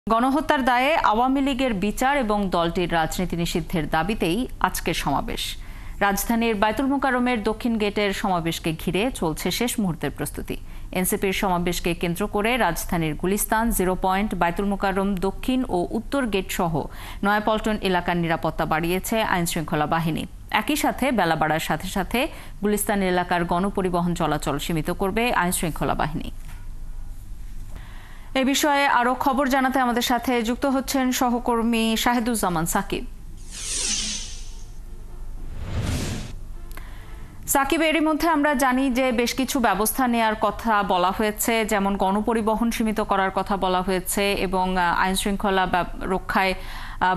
গণহত্যার দায়ে আওয়ামী লীগের বিচার এবং দলটির রাজনীতি নিষিদ্ধের দাবিতেই আজকের সমাবেশ। রাজধানীর বায়তুল মোকাররমের দক্ষিণ গেটের সমাবেশকে ঘিরে চলছে শেষ মুহূর্তের প্রস্তুতি। এনসিপির সমাবেশকে কেন্দ্র করে রাজধানীর গুলিস্তান, 0 পয়েন্ট, বায়তুল মোকাররম দক্ষিণ ও উত্তর গেট সহ নয়াপল্টন এলাকার নিরাপত্তা বাড়িয়েছে আইনশৃঙ্খলা বাহিনী। একই সাথে বেলা বাড়ার সাথে সাথে গুলিস্তান এলাকার গণপরিবহন চলাচল সীমিত করবে আইনশৃঙ্খলা বাহিনী। এ বিষয়ে আরো খবর জানাতে আমাদের সাথে যুক্ত হচ্ছেন সহকর্মী শাহেদুজ্জামান সাকিব। সাকিব, এরই মধ্যে আমরা জানি যে বেশ কিছু ব্যবস্থা নেয়ার কথা বলা হয়েছে, যেমন গণপরিবহন সীমিত করার কথা বলা হয়েছে এবং আইন শৃঙ্খলা রক্ষায়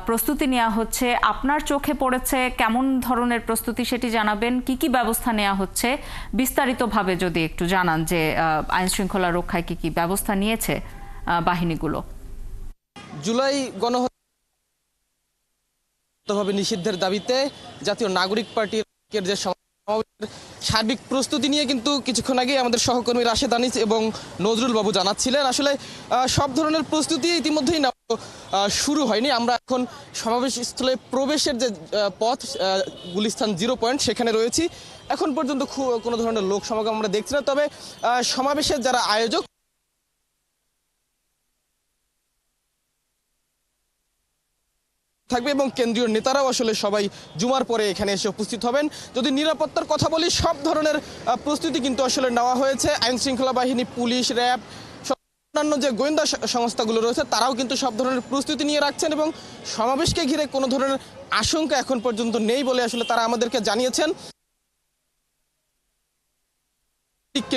প্রস্তুতি নেওয়া হচ্ছে। আপনার চোখে পড়েছে কেমন ধরনের প্রস্তুতি সেটি জানাবেন। কি কি ব্যবস্থা নেওয়া হচ্ছে বিস্তারিতভাবে যদি একটু জানান, যে আইন শৃঙ্খলা রক্ষায় কি কি ব্যবস্থা নিয়েছে বাহিনীগুলো। জুলাই গণহত্যা নিষিদ্ধের দাবিতে জাতীয় নাগরিক পার্টির যে সার্বিক প্রস্তুতি নিয়ে কিন্তু কিছুক্ষণ আগে আমাদের সহকর্মী রাশেদ আনিস এবং নজরুল বাবু জানাচ্ছিলেন। আসলে সব ধরনের প্রস্তুতি ইতিমধ্যেই শুরু হয়নি। আমরা এখন সমাবেশ স্থলে প্রবেশের যে পথ গুলিস্তান 0 পয়েন্ট সেখানে রয়েছি। এখন পর্যন্ত কোনো ধরনের লোক সমাগম আমরা দেখছি না, তবে সমাবেশের যারা আয়োজক থাকবে এবং কেন্দ্রীয় নেতারাও আসলে সবাই জুমার পরে এখানে এসে উপস্থিত হবেন। যদি নিরাপত্তার কথা বলি, সব ধরনের প্রস্তুতি কিন্তু আসলে নেওয়া হয়েছে। আইন শৃঙ্খলা বাহিনী, পুলিশ, র্যাব, অন্যান্য যে গোয়েন্দা সংস্থাগুলো রয়েছে তারাও কিন্তু সব ধরনের প্রস্তুতি নিয়ে রাখছেন এবং সমাবেশকে ঘিরে কোনো ধরনের আশঙ্কা এখন পর্যন্ত নেই বলে আসলে তারা আমাদেরকে জানিয়েছেন।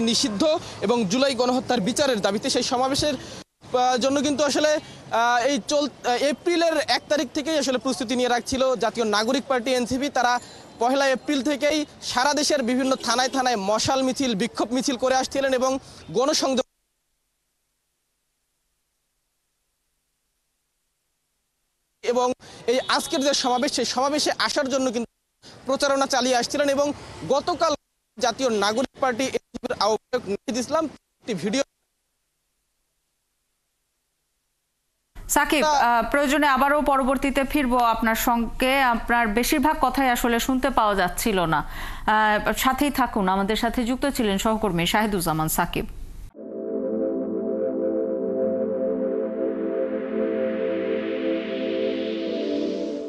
নিষিদ্ধ এবং জুলাই গণহত্যার বিচারের দাবিতে সেই সমাবেশের জন্য কিন্তু আসলে এই এপ্রিলের 1 তারিখ থেকেই আসলে প্রস্তুতি নিয়ে রাখছিল জাতীয় নাগরিক পার্টি এনসিপি। তারা 1 এপ্রিল থেকেই সারা দেশের বিভিন্ন থানায় থানায় মশাল মিছিল, বিক্ষোভ মিছিল করে আসছিলেন এবং গণসংযোগ এবং এই আজকের যে সমাবেশ সেই সমাবেশে আসার জন্য কিন্তু প্রচারণা চালিয়ে আসছিলেন। এবং গতকাল জাতীয় নাগরিক পার্টি এনসিপির আহ্বায়ক নাহিদ ইসলাম একটি ভিডিও। সাকিব, প্রয়োজনে আবারও পরবর্তীতে ফিরবো আপনার সঙ্গে। আপনার বেশিরভাগ কথাই আসলে শুনতে পাওয়া যাচ্ছিল না। সাথেই থাকুন, আমাদের সাথে যুক্ত ছিলেন সহকর্মী শাহেদুজ্জামান সাকিব।